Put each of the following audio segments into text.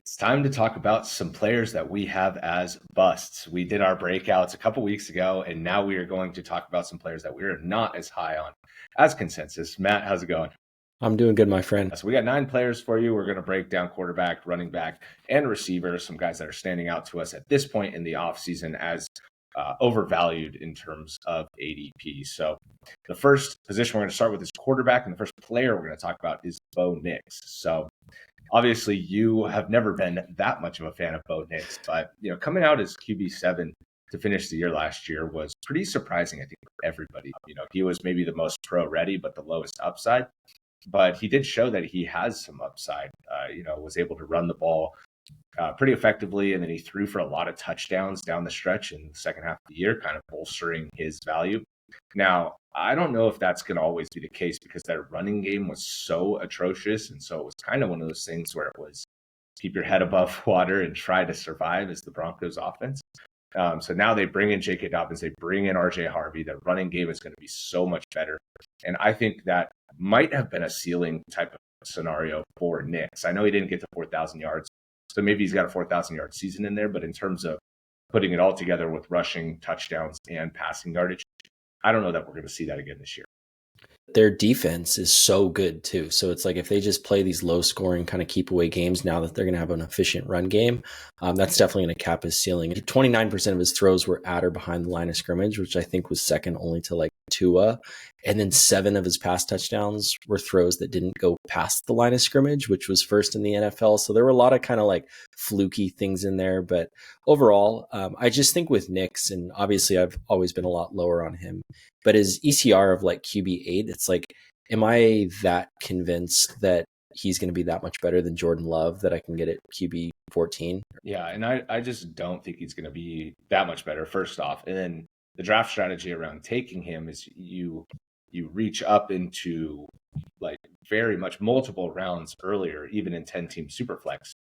It's time to talk about some players that we have as busts. We did our breakouts a couple weeks ago, and now we are going to talk about some players that we are not as high on as consensus. Matt, how's it going? I'm doing good, my friend. So we got 9 players for you. We're going to break down quarterback, running back, and receiver, some guys that are standing out to us at this point in the offseason as overvalued in terms of ADP. So the first position we're going to start with is quarterback, and the first player we're going to talk about is Bo Nix. So obviously, you have never been that much of a fan of Bo Nix, but coming out as QB7 to finish the year last year was pretty surprising, I think, for everybody. He was maybe the most pro ready, but the lowest upside. But he did show that he has some upside. Was able to run the ball pretty effectively, and then he threw for a lot of touchdowns down the stretch in the second half of the year, kind of bolstering his value. Now, I don't know if that's going to always be the case because their running game was so atrocious. And so it was kind of one of those things where it was keep your head above water and try to survive as the Broncos offense. So now they bring in J.K. Dobbins, they bring in R.J. Harvey. Their running game is going to be so much better. And I think that might have been a ceiling type of scenario for Nix. I know he didn't get to 4,000 yards, so maybe he's got a 4,000 yard season in there. But in terms of putting it all together with rushing, touchdowns, and passing yardage, I don't know that we're going to see that again this year. Their defense is so good too. So it's like if they just play these low scoring kind of keep away games now that they're going to have an efficient run game, that's definitely going to cap his ceiling. 29% of his throws were at or behind the line of scrimmage, which I think was second only to like Tua. And then 7 of his pass touchdowns were throws that didn't go past the line of scrimmage, which was first in the NFL. So there were a lot of kind of like fluky things in there. But overall, I just think with Nix, and obviously I've always been a lot lower on him, but his ECR of like QB8, it's like, am I that convinced that he's going to be that much better than Jordan Love that I can get at QB14? Yeah, and I just don't think he's going to be that much better, first off. And then the draft strategy around taking him is you reach up into like very much multiple rounds earlier, even in 10-team superflex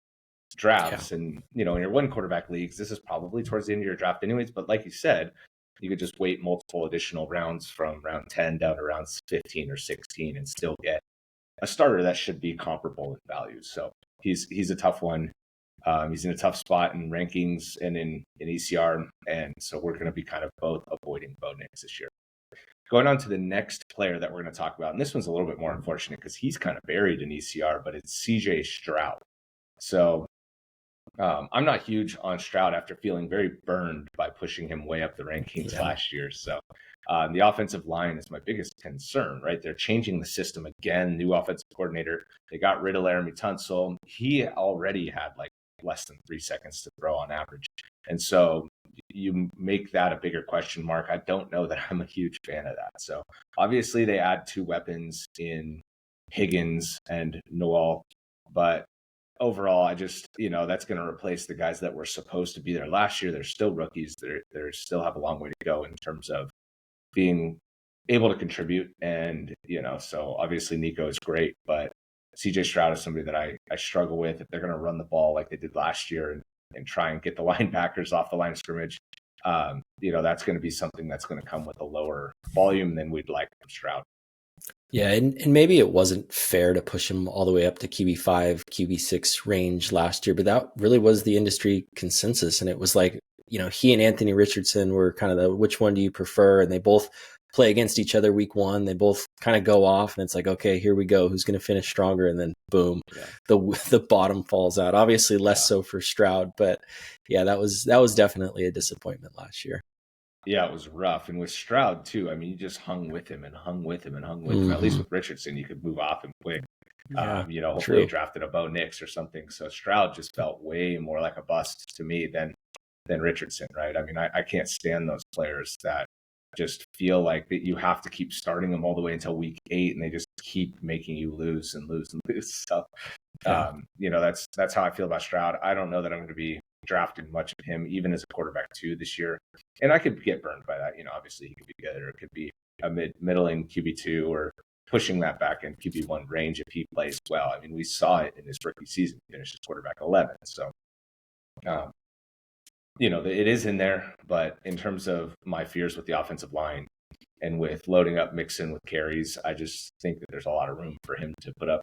drafts. Yeah. And, in your one quarterback leagues, this is probably towards the end of your draft anyways. But like you said, you could just wait multiple additional rounds from round 10 down to rounds 15 or 16 and still get a starter that should be comparable in value. So he's a tough one. He's in a tough spot in rankings and in ECR. And so we're going to be kind of both avoiding Bo Nix this year. Going on to the next player that we're going to talk about, and this one's a little bit more unfortunate because he's kind of buried in ECR, but it's CJ Stroud. So I'm not huge on Stroud after feeling very burned by pushing him way up the rankings last year. So the offensive line is my biggest concern, right? They're changing the system again, new offensive coordinator. They got rid of Laramie Tunsil. He already had like less than 3 seconds to throw on average. And so you make that a bigger question mark. I don't know that I'm a huge fan of that. So obviously they add 2 weapons in Higgins and Noel, but overall, I just, that's going to replace the guys that were supposed to be there last year. They're still rookies. They still have a long way to go in terms of being able to contribute. And, so obviously Nico is great, but CJ Stroud is somebody that I struggle with. If they're going to run the ball like they did last year and try and get the linebackers off the line of scrimmage, that's going to be something that's going to come with a lower volume than we'd like from Stroud. Yeah, and maybe it wasn't fair to push him all the way up to QB5, QB6 range last year, but that really was the industry consensus. And it was like, he and Anthony Richardson were kind of the which one do you prefer? And they both play against each other week 1. They both kind of go off, and it's like, okay, here we go. Who's going to finish stronger? And then boom, the bottom falls out. Obviously less so for Stroud, but yeah, that was definitely a disappointment last year. Yeah, it was rough. And with Stroud, too, I mean, you just hung with him and hung with him and hung with him. At least with Richardson, you could move off him quick. Hopefully you drafted a Bo Nix or something. So Stroud just felt way more like a bust to me than Richardson, right? I mean, I can't stand those players that just feel like that you have to keep starting them all the way until week 8, and they just keep making you lose and lose and lose. So, that's how I feel about Stroud. I don't know that I'm going to be drafted much of him, even as a quarterback 2 this year. And I could get burned by that. Obviously he could be good, or it could be a middling QB2 or pushing that back in QB1 range if he plays well. I mean, we saw it in his rookie season, he finished as quarterback 11. So, it is in there, but in terms of my fears with the offensive line and with loading up Mixon with carries, I just think that there's a lot of room for him to put up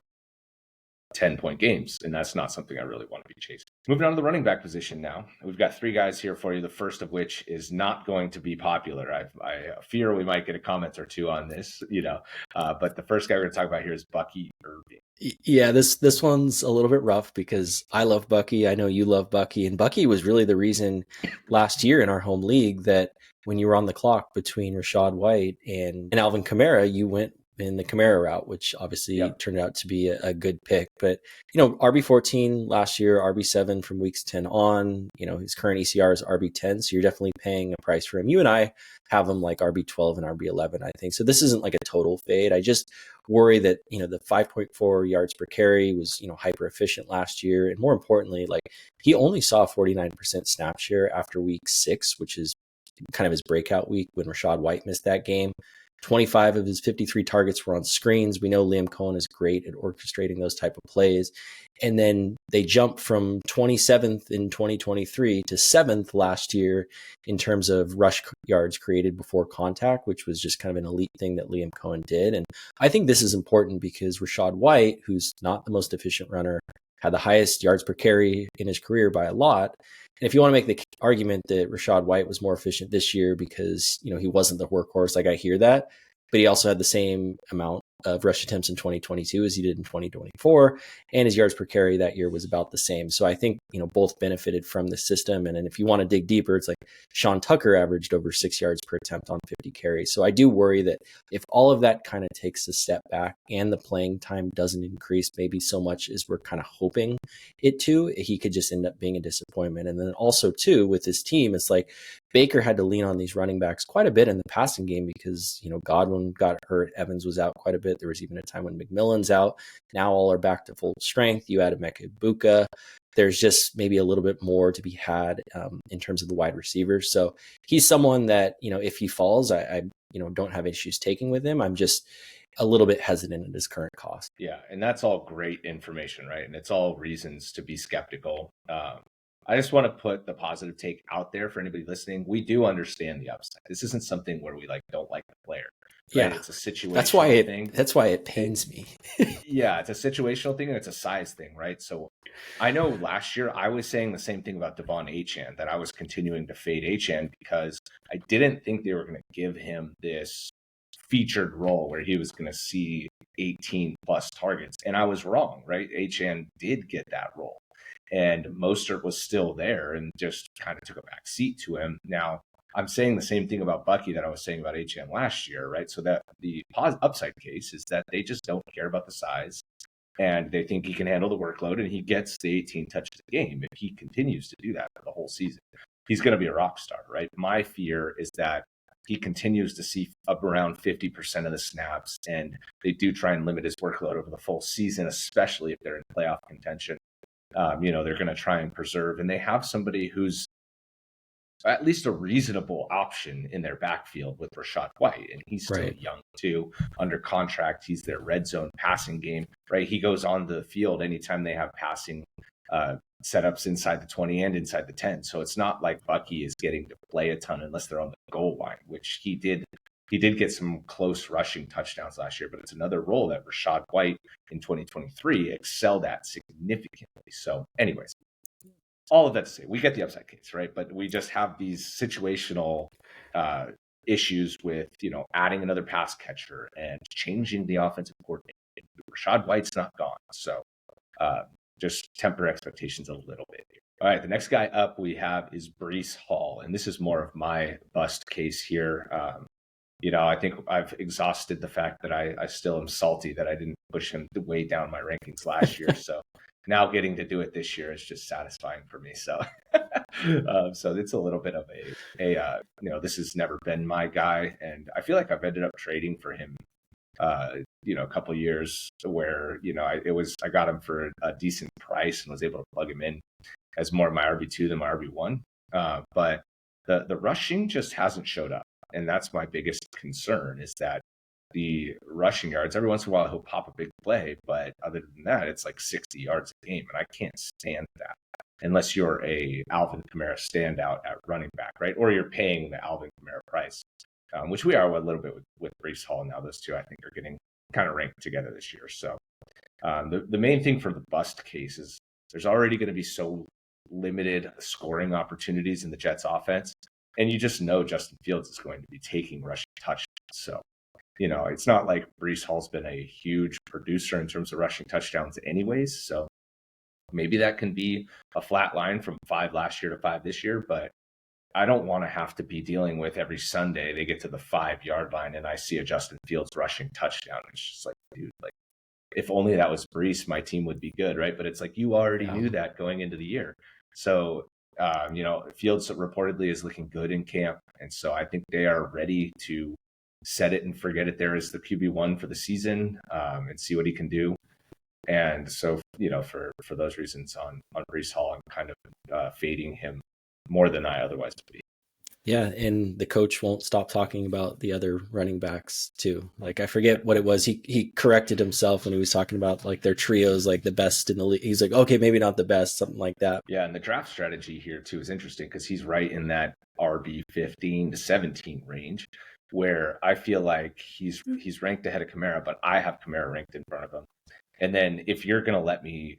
10-point games. And that's not something I really want to be chasing. Moving on to the running back position now. We've got 3 guys here for you, the first of which is not going to be popular. I fear we might get a comment or 2 on this, but the first guy we're going to talk about here is Bucky Irving. Yeah, this one's a little bit rough because I love Bucky. I know you love Bucky. And Bucky was really the reason last year in our home league that when you were on the clock between Rachaad White and Alvin Kamara, you went in the Kamara route, which obviously turned out to be a good pick. But, RB14 last year, RB7 from weeks 10 on, his current ECR is RB10. So you're definitely paying a price for him. You and I have him like RB12 and RB11, I think. So this isn't like a total fade. I just worry that, the 5.4 yards per carry was, hyper efficient last year. And more importantly, like he only saw 49% snap share after week 6, which is kind of his breakout week when Rachaad White missed that game. 25 of his 53 targets were on screens. We know Liam Cohen is great at orchestrating those type of plays. And then they jumped from 27th in 2023 to 7th last year in terms of rush yards created before contact, which was just kind of an elite thing that Liam Cohen did. And I think this is important because Rachaad White, who's not the most efficient runner, had the highest yards per carry in his career by a lot. And if you want to make the argument that Rachaad White was more efficient this year because, he wasn't the workhorse, like I hear that, but he also had the same amount of rush attempts in 2022 as he did in 2024. And his yards per carry that year was about the same. So I think, both benefited from the system. And then if you want to dig deeper, it's like Sean Tucker averaged over 6 yards per attempt on 50 carries. So I do worry that if all of that kind of takes a step back and the playing time doesn't increase maybe so much as we're kind of hoping it to, he could just end up being a disappointment. And then also too, with his team, it's like Baker had to lean on these running backs quite a bit in the passing game because, Godwin got hurt. Evans was out quite a bit. There was even a time when McMillan's out. Now all are back to full strength. You add Emeka Egbuka. There's just maybe a little bit more to be had in terms of the wide receivers. So he's someone that, if he falls, I don't have issues taking with him. I'm just a little bit hesitant at his current cost. Yeah, and that's all great information, right? And it's all reasons to be skeptical. I just want to put the positive take out there for anybody listening. We do understand the upside. This isn't something where we don't like the player. Right? Yeah, it's a situational thing. That's why it pains me. Yeah, it's a situational thing and it's a size thing, right? So I know last year I was saying the same thing about Devon Achane, that I was continuing to fade Achane because I didn't think they were going to give him this featured role where he was going to see 18 plus targets. And I was wrong, right? Achane did get that role. And Mostert was still there and just kind of took a back seat to him. Now, I'm saying the same thing about Bucky that I was saying about HM last year, right? So that the upside case is that they just don't care about the size and they think he can handle the workload and he gets the 18 touches a game. If he continues to do that for the whole season, he's going to be a rock star, right? My fear is that he continues to see up around 50% of the snaps and they do try and limit his workload over the full season, especially if they're in playoff contention. They're going to try and preserve, and they have somebody who's at least a reasonable option in their backfield with Rachaad White, and he's still young too, under contract. He's their red zone passing game, right? He goes on the field anytime they have passing setups inside the 20 and inside the 10. So it's not like Bucky is getting to play a ton unless they're on the goal line, which he did. He did get some close rushing touchdowns last year, but it's another role that Rachaad White in 2023 excelled at significantly. So anyways, all of that to say, we get the upside case, right? But we just have these situational issues with, adding another pass catcher and changing the offensive coordinator. Rachaad White's not gone. So just temper expectations a little bit here. All right, the next guy up we have is Breece Hall. And this is more of my bust case here. I think I've exhausted the fact that I still am salty that I didn't push him way down my rankings last year. So now getting to do it this year is just satisfying for me. So, so it's a little bit of this has never been my guy. And I feel like I've ended up trading for him, a couple of years where, I got him for a decent price and was able to plug him in as more of my RB2 than my RB1. But the rushing just hasn't showed up. And that's my biggest concern is that the rushing yards, every once in a while, he'll pop a big play. But other than that, it's like 60 yards a game. And I can't stand that unless you're a Alvin Kamara standout at running back, right? Or you're paying the Alvin Kamara price, which we are a little bit with Breece Hall. Now those two, I think, are getting kind of ranked together this year. So the main thing for the bust case is there's already going to be so limited scoring opportunities in the Jets offense. And you just know Justin Fields is going to be taking rushing touchdowns. So, it's not like Breece Hall's been a huge producer in terms of rushing touchdowns anyways. So maybe that can be a flat line from 5 last year to 5 this year, but I don't want to have to be dealing with every Sunday they get to the 5-yard line and I see a Justin Fields rushing touchdown. It's just like, dude, like if only that was Breece, my team would be good, right? But it's like you already knew that going into the year. So, Fields reportedly is looking good in camp. And so I think they are ready to set it and forget it there as the QB1 for the season and see what he can do. And so, for those reasons on Breece Hall, I'm kind of fading him more than I otherwise would be. Yeah, and the coach won't stop talking about the other running backs too. Like I forget what it was. He corrected himself when he was talking about like their trios, like the best in the league. He's like, okay, maybe not the best, something like that. Yeah, and the draft strategy here too is interesting because he's right in that RB 15 to 17 range, where I feel like he's ranked ahead of Kamara, but I have Kamara ranked in front of him. And then if you're going to let me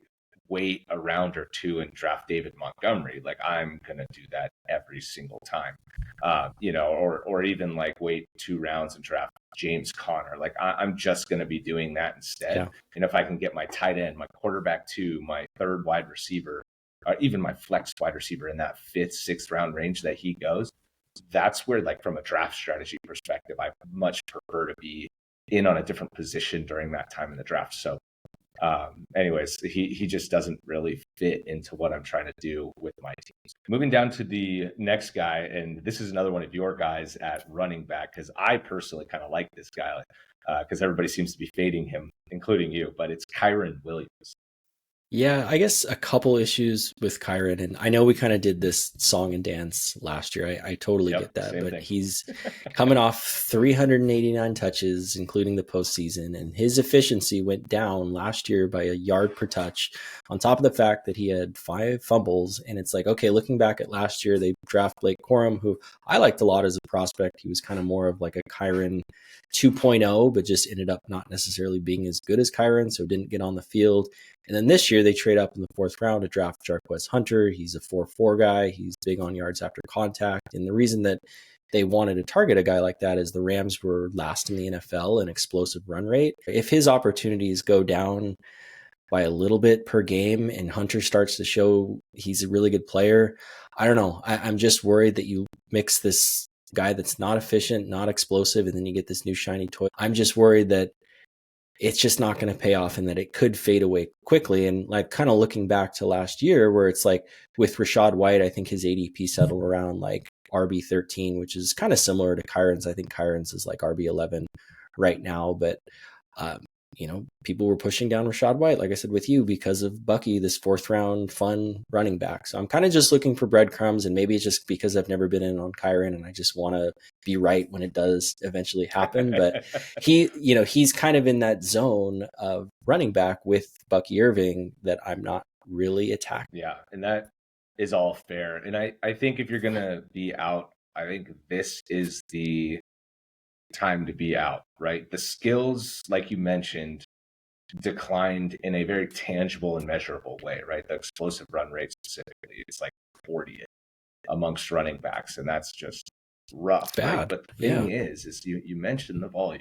wait a round or two and draft David Montgomery, like I'm going to do that every single time, or even like wait 2 rounds and draft James Conner. Like I'm just going to be doing that instead. Yeah. And if I can get my tight end, my quarterback 2, my 3rd wide receiver, or even my flex wide receiver in that 5th, 6th round range that he goes, that's where like from a draft strategy perspective, I much prefer to be in on a different position during that time in the draft. So anyways, he just doesn't really fit into what I'm trying to do with my teams. Moving down to the next guy, and this is another one of your guys at running back, because I personally kind of like this guy because everybody seems to be fading him, including you, but it's Kyren Williams. Yeah, I guess a couple issues with Kyren, and I know we kind of did this song and dance last year. I totally get that, but he's coming off 389 touches, including the postseason, and his efficiency went down last year by a yard per touch, on top of the fact that he had 5 fumbles. And it's like, okay, looking back at last year, they draft Blake Corum, who I liked a lot as a prospect. He was kind of more of like a Kyren 2.0, but just ended up not necessarily being as good as Kyren, so didn't get on the field. And then this year they trade up in the 4th round to draft Jarquez Hunter. He's a 4.4 guy. He's big on yards after contact. And the reason that they wanted to target a guy like that is the Rams were last in the NFL in explosive run rate. If his opportunities go down by a little bit per game and Hunter starts to show he's a really good player, I don't know. I'm just worried that you mix this guy that's not efficient, not explosive, and then you get this new shiny toy. I'm just worried that it's just not going to pay off and that it could fade away quickly. And like kind of looking back to last year where it's like with Rachaad White, I think his ADP settled around like RB 13, which is kind of similar to Kyren's. I think Kyren's is like RB 11 right now, but people were pushing down Rachaad White, like I said with you, because of Bucky, this 4th round fun running back. So I'm kind of just looking for breadcrumbs, and maybe it's just because I've never been in on Kyren and I just want to be right when it does eventually happen. But he's kind of in that zone of running back with Bucky Irving that I'm not really attacking. Yeah, and that is all fair. And I think if you're going to be out, I think this is the time to be out, right? The skills, like you mentioned, declined in a very tangible and measurable way, right? The explosive run rate specifically, it's like 40th amongst running backs, and that's just rough. Bad. Right? But the thing is you mentioned the volume,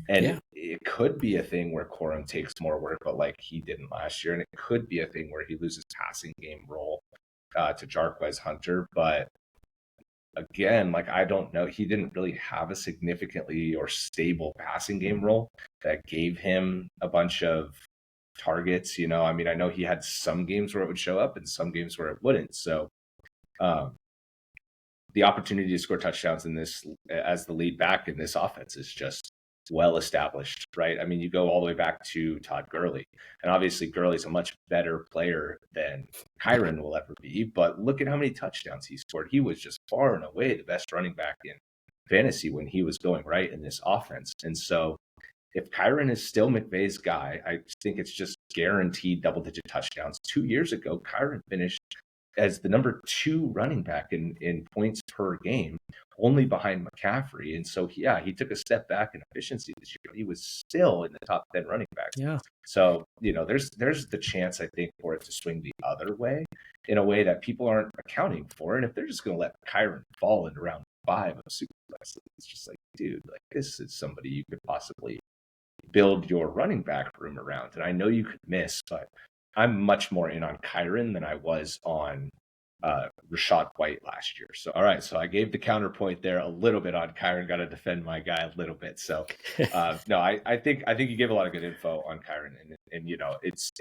and it could be a thing where Corum takes more work, but like he didn't last year, and it could be a thing where he loses passing game role to Jarquez Hunter, but again, like I don't know, he didn't really have a significantly or stable passing game role that gave him a bunch of targets. I mean, I know he had some games where it would show up and some games where it wouldn't. So the opportunity to score touchdowns in this as the lead back in this offense is just well established, right? I mean, you go all the way back to Todd Gurley, and obviously Gurley's a much better player than Kyren will ever be, but look at how many touchdowns he scored. He was just far and away the best running back in fantasy when he was going right in this offense. And so if Kyren is still McVay's guy, I think it's just guaranteed double-digit touchdowns. 2 years ago, Kyren finished as the number 2 running back in points per game, only behind McCaffrey. And so, yeah, he took a step back in efficiency this year, but he was still in the top 10 running backs. Yeah. So, there's the chance, I think, for it to swing the other way in a way that people aren't accounting for. And if they're just going to let Kyren fall in round 5 of superflex, it's just like, dude, like this is somebody you could possibly build your running back room around. And I know you could miss, but I'm much more in on Kyren than I was on Rashad White last year. So, all right. So I gave the counterpoint there a little bit on Kyren. Got to defend my guy a little bit. So, no, I think you gave a lot of good info on Kyren, and it's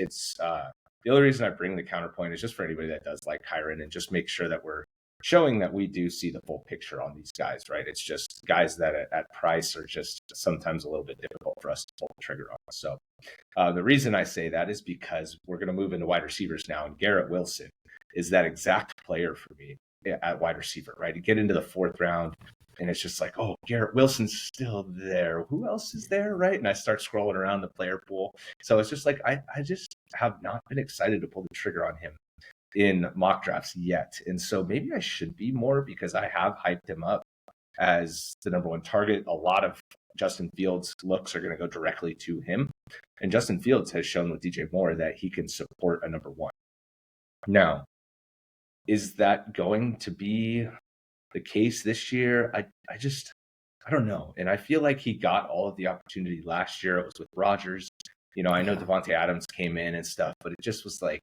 the only reason I bring the counterpoint is just for anybody that does like Kyren, and just make sure that we're showing that we do see the full picture on these guys, right? It's just guys that at price are just sometimes a little bit difficult for us to pull the trigger on. So the reason I say that is because we're going to move into wide receivers now, and Garrett Wilson is that exact player for me at wide receiver, right? You get into the 4th round, and it's just like, oh, Garrett Wilson's still there. Who else is there, right? And I start scrolling around the player pool. So it's just like, I just have not been excited to pull the trigger on him in mock drafts yet. And so maybe I should be more, because I have hyped him up as the number 1 target. A lot of Justin Fields looks are going to go directly to him. And Justin Fields has shown with DJ Moore that he can support a number 1. Now, is that going to be the case this year? I don't know. And I feel like he got all of the opportunity last year. It was with Rodgers. I know Devontae Adams came in and stuff, but it just was like,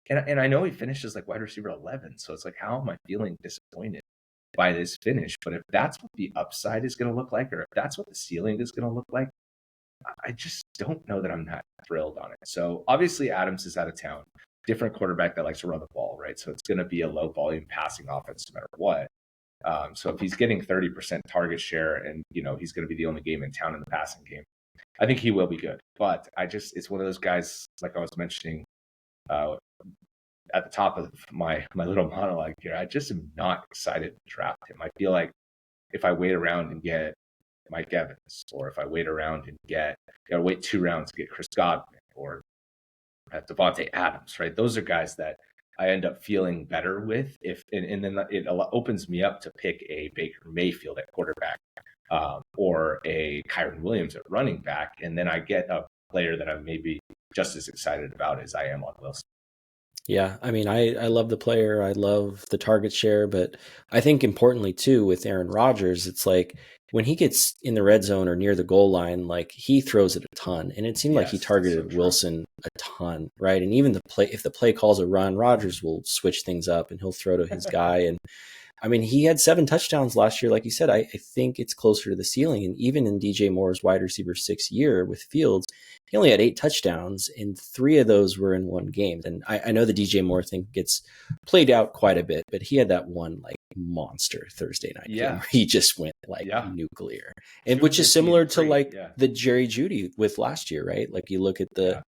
and I know he finishes like wide receiver 11. So it's like, how am I feeling disappointed by this finish? But if that's what the upside is going to look like, or if that's what the ceiling is going to look like, I just don't know that I'm not thrilled on it. So obviously Adams is out of town. Different quarterback that likes to run the ball, right? So it's going to be a low volume passing offense no matter what. So if he's getting 30% target share, and he's going to be the only game in town in the passing game, I think he will be good. But it's one of those guys, like I was mentioning at the top of my little monologue here, I just am not excited to draft him. I feel like if I wait around and get Mike Evans, or if I wait around and gotta wait 2 rounds to get Chris Godwin or Devontae Adams, right? Those are guys that I end up feeling better with, and then it opens me up to pick a Baker Mayfield at quarterback, or a Kyren Williams at running back, and then I get a player that I'm maybe just as excited about as I am on Wilson. Yeah, I mean, I love the player. I love the target share, but I think importantly too with Aaron Rodgers, it's like when he gets in the red zone or near the goal line, like he throws it a ton, and it seemed like he targeted Wilson a ton, right? And even if the play calls a run, Rodgers will switch things up and he'll throw to his guy. And I mean, he had 7 touchdowns last year. Like you said, I think it's closer to the ceiling. And even in DJ Moore's wide receiver 6 year with Fields, he only had 8 touchdowns, and 3 of those were in one game. And I know the DJ Moore thing gets played out quite a bit, but he had that one like monster Thursday night game where he just went like nuclear, and which is similar to like the Jerry Jeudy with last year, right? Like you look at the,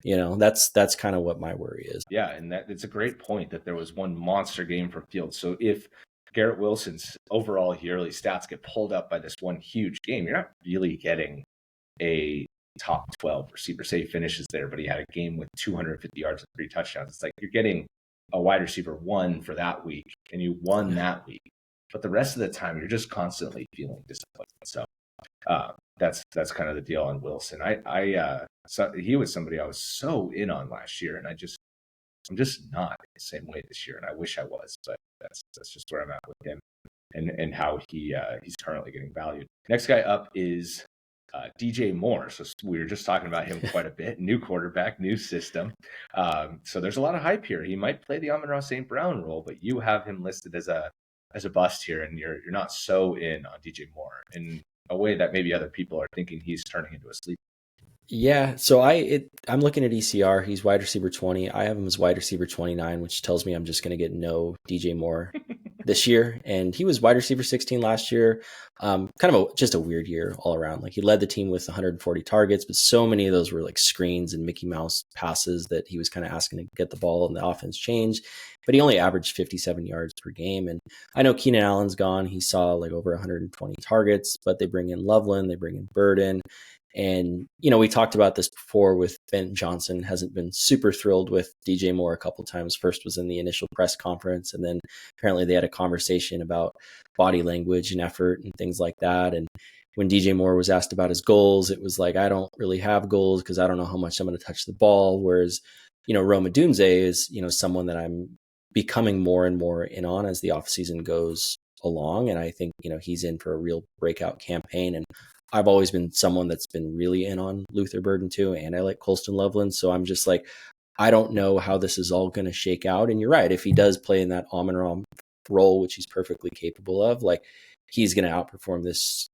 that's kind of what my worry is. Yeah, and it's a great point that there was one monster game for Fields. So if Garrett Wilson's overall yearly stats get pulled up by this one huge game, you're not really getting a top 12 receiver. Say he finishes there, but he had a game with 250 yards and 3 touchdowns. It's like you're getting a wide receiver 1 for that week, and you won that week. But the rest of the time, you're just constantly feeling disappointed. So that's kind of the deal on Wilson. So he was somebody I was so in on last year, and I'm just not the same way this year, and I wish I was. But that's just where I'm at with him, and how he's currently getting valued. Next guy up is DJ Moore. So we were just talking about him quite a bit. New quarterback, new system. So there's a lot of hype here. He might play the Amon-Ra St. Brown role, but you have him listed as a bust here, and you're not so in on DJ Moore in a way that maybe other people are thinking he's turning into a sleeper. Yeah, so I'm looking at ECR. He's wide receiver 20. I have him as wide receiver 29, which tells me I'm just going to get no DJ Moore this year. And he was wide receiver 16 last year. Kind of just a weird year all around. Like he led the team with 140 targets, but so many of those were like screens and Mickey Mouse passes that he was kind of asking to get the ball, and the offense changed. But he only averaged 57 yards per game. And I know Keenan Allen's gone. He saw like over 120 targets, but they bring in Loveland, they bring in Burden. And, we talked about this before with Ben Johnson, hasn't been super thrilled with DJ Moore a couple times. First was in the initial press conference, and then apparently they had a conversation about body language and effort and things like that. And when DJ Moore was asked about his goals, it was like, I don't really have goals because I don't know how much I'm going to touch the ball. Whereas, Rome Odunze is, someone that I'm becoming more and more in on as the offseason goes along. And I think, he's in for a real breakout campaign. And I've always been someone that's been really in on Luther Burden too. And I like Colston Loveland. So I'm just like, I don't know how this is all going to shake out. And you're right. If he does play in that Amon-Ra role, which he's perfectly capable of, like, he's going to outperform this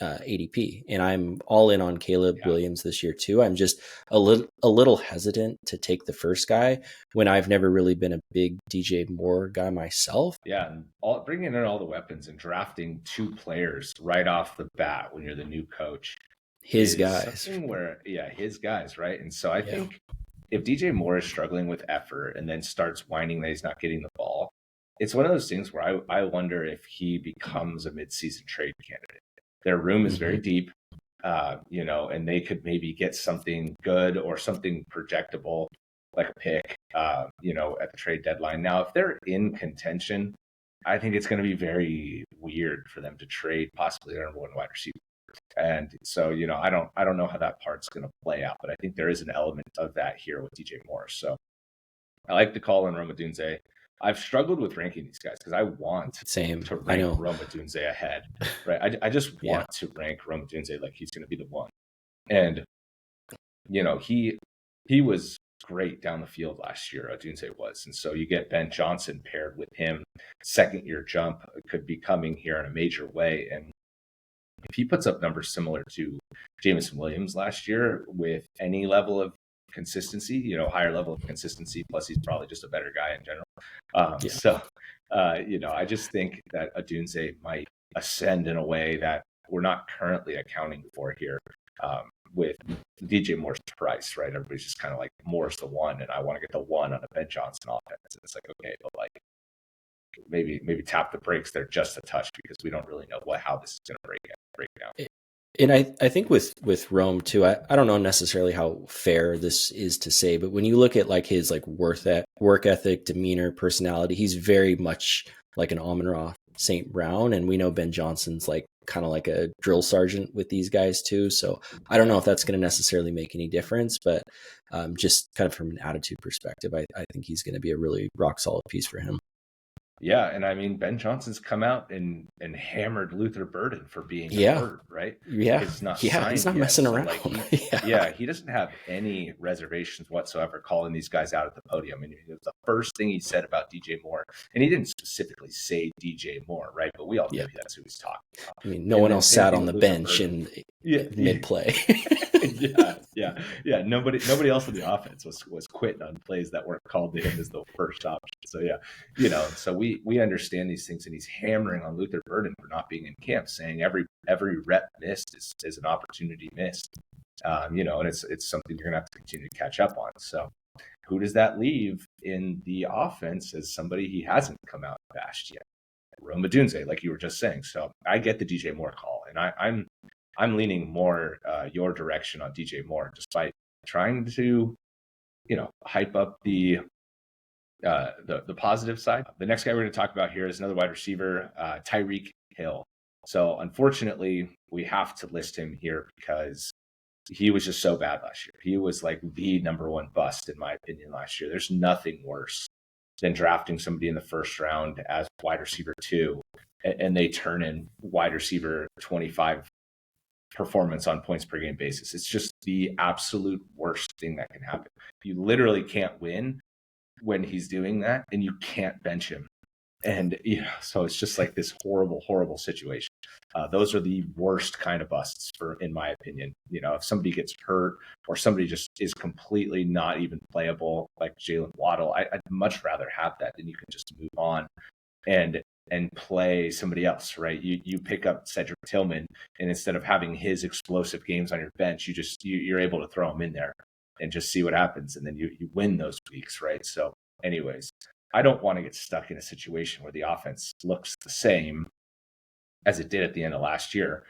ADP. And I'm all in on Caleb Williams this year too. I'm just a little hesitant to take the first guy when I've never really been a big DJ Moore guy myself. Yeah, and bringing in all the weapons and drafting 2 players right off the bat when you're the new coach. His guys. His guys, right? And so I think if DJ Moore is struggling with effort and then starts whining that he's not getting the ball, it's one of those things where I wonder if he becomes a midseason trade candidate. Their room is very deep, and they could maybe get something good or something projectable, like a pick, at the trade deadline. Now, if they're in contention, I think it's going to be very weird for them to trade possibly their number 1 wide receiver. And so, I don't know how that part's going to play out, but I think there is an element of that here with DJ Moore. So I like the call on Rome Odunze. I've struggled with ranking these guys because I want to rank Rome Odunze ahead, right? I just want to rank Rome Odunze like he's going to be the one. And, he was great down the field last year, Odunze was. And so you get Ben Johnson paired with him. 2nd-year jump could be coming here in a major way. And if he puts up numbers similar to Jameson Williams last year with any level of consistency, higher level of consistency, plus he's probably just a better guy in general. So, I just think that Odunze might ascend in a way that we're not currently accounting for here with DJ Moore's price, right? Everybody's just kind of like, Moore's the one, and I want to get the one on a Ben Johnson offense. And it's like, okay, but like maybe tap the brakes there just a touch because we don't really know how this is going to break down. And I think with Rome too, I don't know necessarily how fair this is to say, but when you look at like his like work ethic, demeanor, personality, he's very much like an Amon-Ra St. Brown. And we know Ben Johnson's like kind of like a drill sergeant with these guys too. So I don't know if that's going to necessarily make any difference, but just kind of from an attitude perspective, I think he's going to be a really rock solid piece for him. Yeah, and I mean, Ben Johnson's come out and hammered Luther Burden for being hurt, right? Yeah, he's not messing around. So he doesn't have any reservations whatsoever calling these guys out at the podium. And it was the first thing he said about DJ Moore, and he didn't specifically say DJ Moore, right? But we all knew that's who he's talking about. I mean, no one else sat on the bench in mid-play. Nobody else in the offense was quitting on plays that weren't called to him as the first option. So so we understand these things, and he's hammering on Luther Burden for not being in camp, saying every rep missed is an opportunity missed. And it's something you're gonna have to continue to catch up on. So who does that leave in the offense as somebody he hasn't come out and bashed yet? Rome Odunze, like you were just saying. So I get the DJ Moore call, and I'm leaning more your direction on DJ Moore, despite trying to, hype up the positive side. The next guy we're going to talk about here is another wide receiver, Tyreek Hill. So unfortunately, we have to list him here because he was just so bad last year. He was like the number 1 bust, in my opinion, last year. There's nothing worse than drafting somebody in the first round as wide receiver 2, and they turn in wide receiver 25 performance on points per game basis. It's just the absolute worst thing that can happen. You literally can't win when he's doing that, and you can't bench him. And, so it's just like this horrible, horrible situation. Those are the worst kind of busts, in my opinion. If somebody gets hurt or somebody just is completely not even playable, like Jalen Waddle, I'd much rather have that than you can just move on and play somebody else, right? You pick up Cedric Tillman, and instead of having his explosive games on your bench, you're able to throw him in there and just see what happens. And then you win those weeks, right? So anyways, I don't want to get stuck in a situation where the offense looks the same as it did at the end of last year.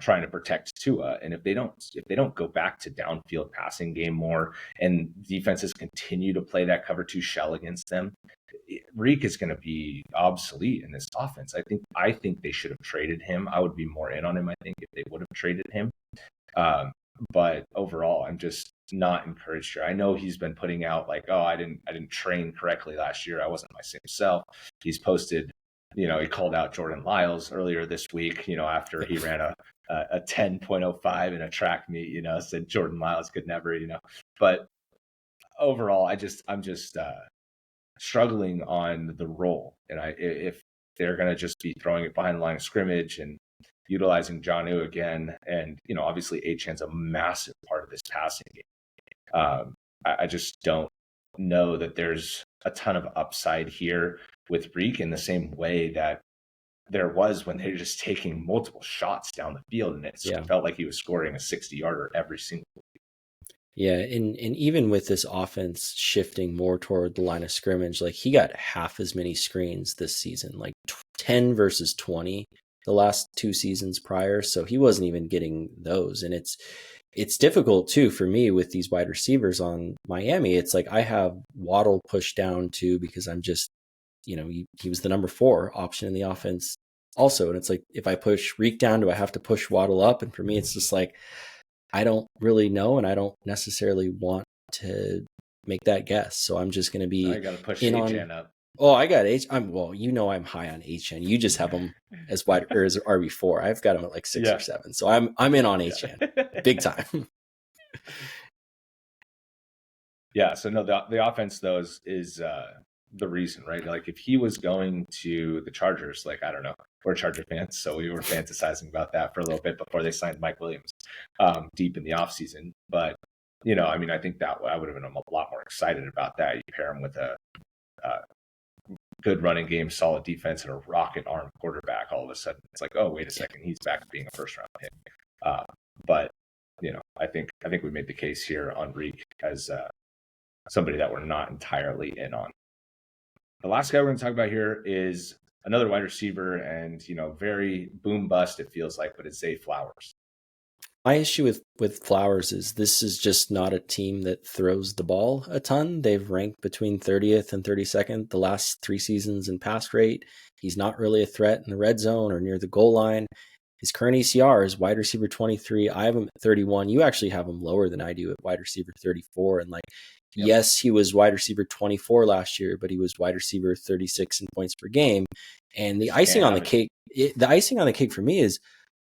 trying to protect Tua. And if they don't go back to downfield passing game more, and defenses continue to play that cover 2 shell against them, Reek is going to be obsolete in this offense. I think they should have traded him. I would be more in on him, I think, if they would have traded him. But overall, I'm just not encouraged here. I know he's been putting out like, oh, I didn't train correctly last year. I wasn't my same self. He's posted, he called out Jordan Lyles earlier this week, after he ran a 10.05 in a track meet, said Jordan Lyles could never, but overall, I'm just struggling on the role. And if they're going to just be throwing it behind the line of scrimmage and utilizing Jonnu again, and obviously Achan's a massive part of this passing game. I just don't know that there's a ton of upside here with Reek in the same way that there was when they were just taking multiple shots down the field, and it felt like he was scoring a 60-yarder every single week. Yeah, and even with this offense shifting more toward the line of scrimmage, like he got half as many screens this season, like 10 versus 20 the last 2 seasons prior. So he wasn't even getting those. And it's difficult too for me with these wide receivers on Miami. It's like I have Waddle pushed down too, because I'm just, he was the number 4 option in the offense also. And it's like, if I push Reek down, do I have to push Waddle up? And for me, it's just like, I don't really know. And I don't necessarily want to make that guess. So I'm just going to be I got to push Achan up. Oh, I got I'm high on Achan. You just have him as wide or as RB4. I've got him at like 6 or 7. So I'm in on Achan big time. Yeah. So no, the offense though is the reason, right? Like if he was going to the Chargers, like, I don't know, we're Charger fans, so we were fantasizing about that for a little bit before they signed Mike Williams deep in the offseason. But, I think that I would have been a lot more excited about that. You pair him with a good running game, solid defense, and a rocket arm quarterback. All of a sudden, it's like, oh, wait a second, he's back to being a first round pick. But I think we made the case here on Reek as somebody that we're not entirely in on. The last guy we're going to talk about here is another wide receiver, and very boom bust it feels like, but it's Zay Flowers. My issue with Flowers is this is just not a team that throws the ball a ton. They've ranked between 30th and 32nd the last 3 seasons in pass rate. He's not really a threat in the red zone or near the goal line. His current ACR is wide receiver 23. I have him at 31. You actually have him lower than I do at wide receiver 34. And yes, he was wide receiver 24 last year, but he was wide receiver 36 in points per game. And the icing on the cake for me is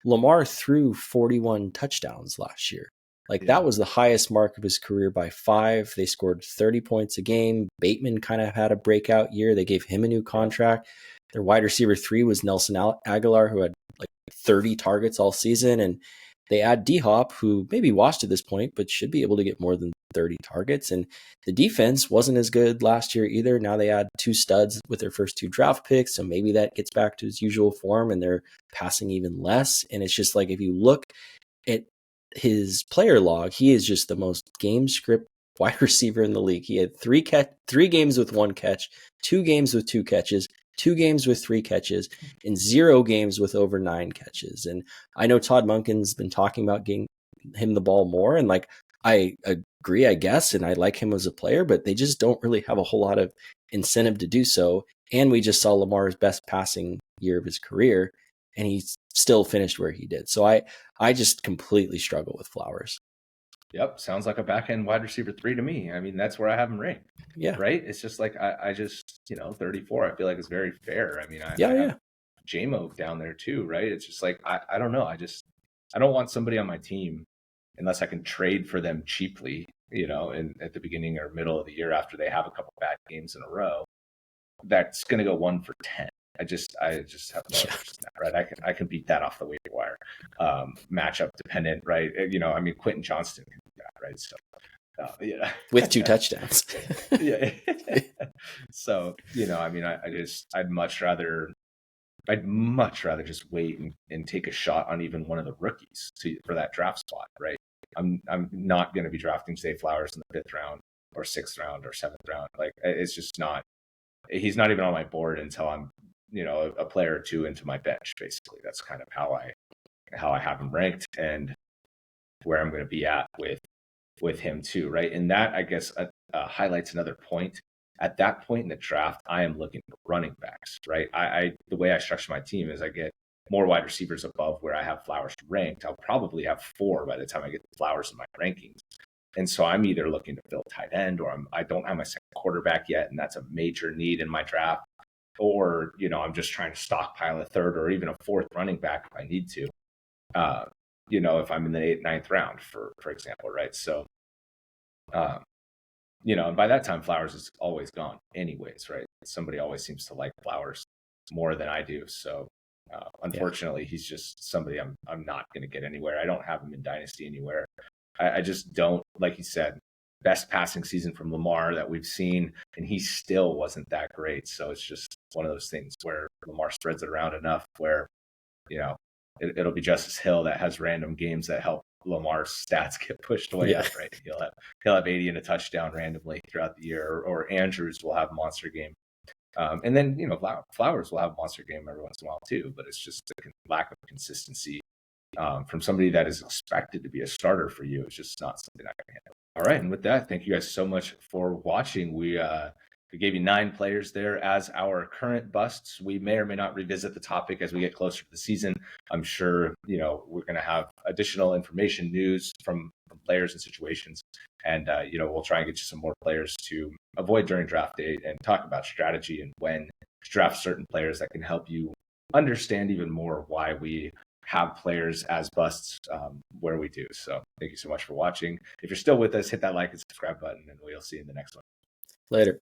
Lamar threw 41 touchdowns last year. That was the highest mark of his career by 5. They scored 30 points a game. Bateman kind of had a breakout year. They gave him a new contract. Their wide receiver 3 was Nelson Aguilar, who had 30 targets all season. And they add D-Hop, who maybe washed at this point, but should be able to get more than 30 targets. And the defense wasn't as good last year either. Now they add 2 studs with their first 2 draft picks. So maybe that gets back to his usual form and they're passing even less. And it's just like, if you look at his player log, he is just the most game script wide receiver in the league. He had 3 games with 1 catch, 2 games with 2 catches, 2 games with 3 catches, and 0 games with over 9 catches. And I know Todd Monken's been talking about getting him the ball more. And I agree, I guess, and I like him as a player, but they just don't really have a whole lot of incentive to do so. And we just saw Lamar's best passing year of his career, and he still finished where he did. So I just completely struggle with Flowers. Yep. Sounds like a back end wide receiver 3 to me. That's where I have him ranked. Yeah. Right. It's just like, I just, 34, I feel like it's very fair. I have J-Mo down there too. Right. It's just like, I don't know. I don't want somebody on my team unless I can trade for them cheaply, at the beginning or middle of the year after they have a couple bad games in a row, that's going to go 1 for 10. I just have no interest in that, right? I can beat that off the waiver wire. Matchup dependent, right? Quentin Johnston can do that, right? So, with 2 touchdowns. Yeah. So, I'd much rather just wait and take a shot on even one of the rookies for that draft spot, right? I'm not going to be drafting Zay Flowers in the 5th round or 6th round or 7th round. It's just not. He's not even on my board until I'm, a player or 2 into my bench. Basically, that's kind of how how I have him ranked and where I'm going to be at with him too, right? And that, I guess, highlights another point. At that point in the draft, I am looking for running backs, right? I the way I structure my team is I get more wide receivers above where I have Flowers ranked. I'll probably have 4 by the time I get the Flowers in my rankings. And so I'm either looking to fill tight end, or I don't have my second quarterback yet, and that's a major need in my draft. Or, I'm just trying to stockpile a third or even a fourth running back if I need to. If I'm in the 8th, 9th round, for example, right? So, and by that time, Flowers is always gone anyways, right? Somebody always seems to like Flowers more than I do. So, unfortunately, he's just somebody I'm not going to get anywhere. I don't have him in Dynasty anywhere. I just don't, like you said, best passing season from Lamar that we've seen, and he still wasn't that great. So it's just one of those things where Lamar spreads it around enough where, it'll be Justice Hill that has random games that help Lamar's stats get pushed way up, right? He'll have 80 and a touchdown randomly throughout the year, or Andrews will have a monster game. And then, Flowers will have a monster game every once in a while too, but it's just the lack of consistency from somebody that is expected to be a starter for you. It's just not something I can handle. All right. And with that, thank you guys so much for watching. We gave you 9 players there as our current busts. We may or may not revisit the topic as we get closer to the season. I'm sure, we're going to have additional information, news from players and situations. And, we'll try and get you some more players to avoid during draft day and talk about strategy and when to draft certain players that can help you understand even more why we have players as busts where we do. So thank you so much for watching. If you're still with us, hit that like and subscribe button, and we'll see you in the next one. Later.